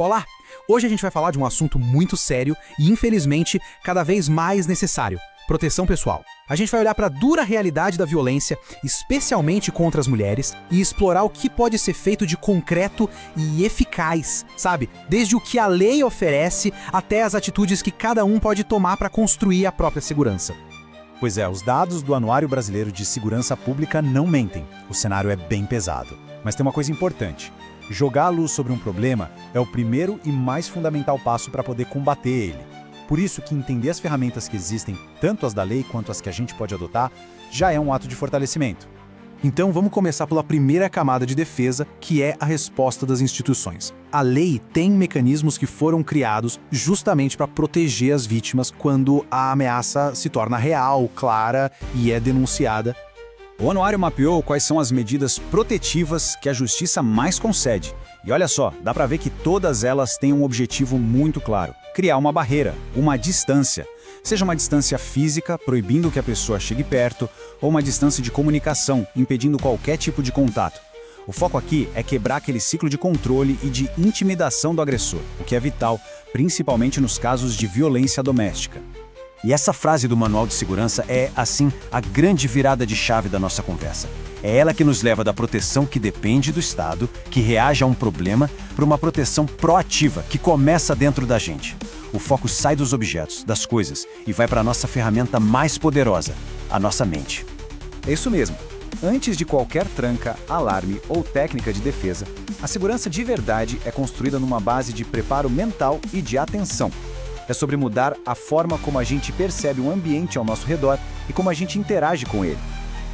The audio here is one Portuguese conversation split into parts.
Olá! Hoje a gente vai falar de um assunto muito sério e, infelizmente, cada vez mais necessário: proteção pessoal. A gente vai olhar para a dura realidade da violência, especialmente contra as mulheres, e explorar o que pode ser feito de concreto e eficaz, sabe? Desde o que a lei oferece até as atitudes que cada um pode tomar para construir a própria segurança. Pois é, os dados do Anuário Brasileiro de Segurança Pública não mentem. O cenário é bem pesado. Mas tem uma coisa importante: jogar a luz sobre um problema é o primeiro e mais fundamental passo para poder combater ele. Por isso que entender as ferramentas que existem, tanto as da lei quanto as que a gente pode adotar, já é um ato de fortalecimento. Então vamos começar pela primeira camada de defesa, que é a resposta das instituições. A lei tem mecanismos que foram criados justamente para proteger as vítimas quando a ameaça se torna real, clara e é denunciada. O Anuário mapeou quais são as medidas protetivas que a justiça mais concede. E olha só, dá para ver que todas elas têm um objetivo muito claro: criar uma barreira, uma distância. Seja uma distância física, proibindo que a pessoa chegue perto, ou uma distância de comunicação, impedindo qualquer tipo de contato. O foco aqui é quebrar aquele ciclo de controle e de intimidação do agressor, o que é vital, principalmente nos casos de violência doméstica. E essa frase do Manual de Segurança é, assim, a grande virada de chave da nossa conversa. É ela que nos leva da proteção que depende do Estado, que reage a um problema, para uma proteção proativa, que começa dentro da gente. O foco sai dos objetos, das coisas, e vai para a nossa ferramenta mais poderosa, a nossa mente. É isso mesmo. Antes de qualquer tranca, alarme ou técnica de defesa, a segurança de verdade é construída numa base de preparo mental e de atenção. É sobre mudar a forma como a gente percebe o ambiente ao nosso redor e como a gente interage com ele.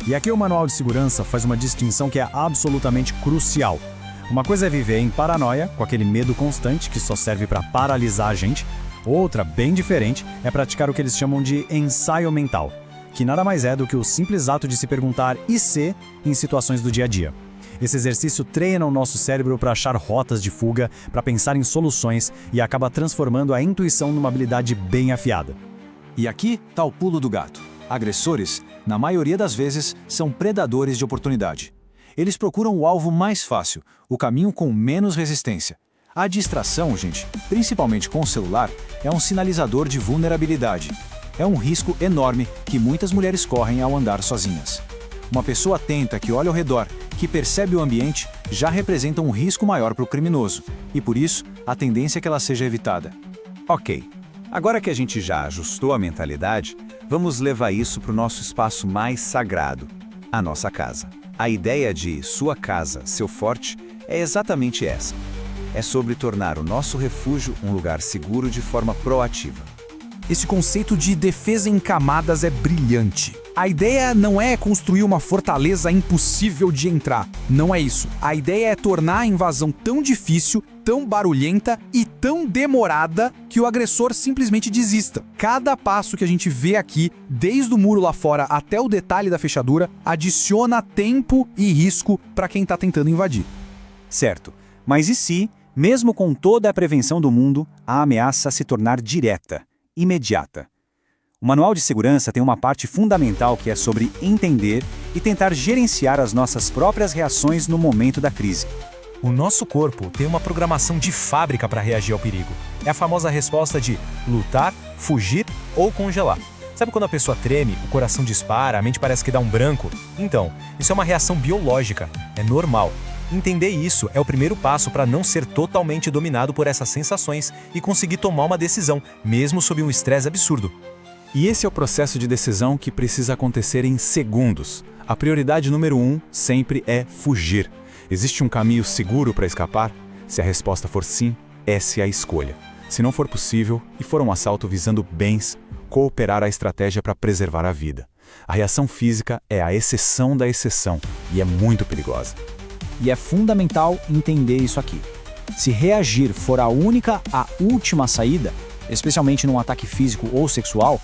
E aqui o Manual de Segurança faz uma distinção que é absolutamente crucial. Uma coisa é viver em paranoia, com aquele medo constante que só serve para paralisar a gente. Outra, bem diferente, é praticar o que eles chamam de ensaio mental, que nada mais é do que o simples ato de se perguntar e se em situações do dia a dia. Esse exercício treina o nosso cérebro para achar rotas de fuga, para pensar em soluções e acaba transformando a intuição numa habilidade bem afiada. E aqui está o pulo do gato. Agressores, na maioria das vezes, são predadores de oportunidade. Eles procuram o alvo mais fácil, o caminho com menos resistência. A distração, gente, principalmente com o celular, é um sinalizador de vulnerabilidade. É um risco enorme que muitas mulheres correm ao andar sozinhas. Uma pessoa atenta que olha ao redor, que percebe o ambiente, já representa um risco maior para o criminoso. E por isso, a tendência é que ela seja evitada. Ok, agora que a gente já ajustou a mentalidade, vamos levar isso para o nosso espaço mais sagrado, a nossa casa. A ideia de sua casa, seu forte, é exatamente essa. É sobre tornar o nosso refúgio um lugar seguro de forma proativa. Esse conceito de defesa em camadas é brilhante. A ideia não é construir uma fortaleza impossível de entrar. Não é isso. A ideia é tornar a invasão tão difícil, tão barulhenta e tão demorada que o agressor simplesmente desista. Cada passo que a gente vê aqui, desde o muro lá fora até o detalhe da fechadura, adiciona tempo e risco para quem está tentando invadir. Certo, mas e se, mesmo com toda a prevenção do mundo, a ameaça se tornar direta, imediata? O Manual de Segurança tem uma parte fundamental que é sobre entender e tentar gerenciar as nossas próprias reações no momento da crise. O nosso corpo tem uma programação de fábrica para reagir ao perigo. É a famosa resposta de lutar, fugir ou congelar. Sabe quando a pessoa treme, o coração dispara, a mente parece que dá um branco? Então, isso é uma reação biológica, é normal. Entender isso é o primeiro passo para não ser totalmente dominado por essas sensações e conseguir tomar uma decisão, mesmo sob um estresse absurdo. E esse é o processo de decisão que precisa acontecer em segundos. A prioridade número 1 sempre é fugir. Existe um caminho seguro para escapar? Se a resposta for sim, essa é a escolha. Se não for possível e for um assalto visando bens, cooperar a estratégia para preservar a vida. A reação física é a exceção da exceção e é muito perigosa. E é fundamental entender isso aqui. Se reagir for a última saída, especialmente num ataque físico ou sexual,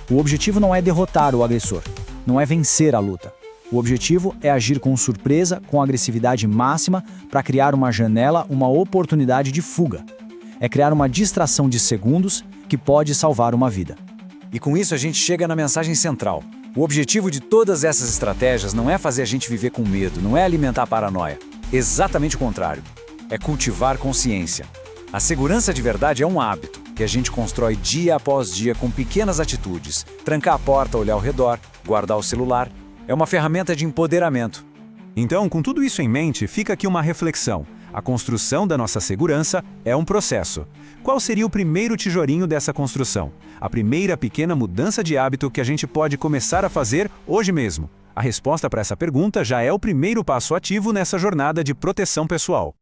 o objetivo não é derrotar o agressor, não é vencer a luta. O objetivo é agir com surpresa, com agressividade máxima, para criar uma janela, uma oportunidade de fuga. É criar uma distração de segundos que pode salvar uma vida. E com isso a gente chega na mensagem central. O objetivo de todas essas estratégias não é fazer a gente viver com medo, não é alimentar a paranoia. Exatamente o contrário. É cultivar consciência. A segurança de verdade é um hábito que a gente constrói dia após dia com pequenas atitudes. Trancar a porta, olhar ao redor, guardar o celular. É uma ferramenta de empoderamento. Então, com tudo isso em mente, fica aqui uma reflexão. A construção da nossa segurança é um processo. Qual seria o primeiro tijolinho dessa construção? A primeira pequena mudança de hábito que a gente pode começar a fazer hoje mesmo? A resposta para essa pergunta já é o primeiro passo ativo nessa jornada de proteção pessoal.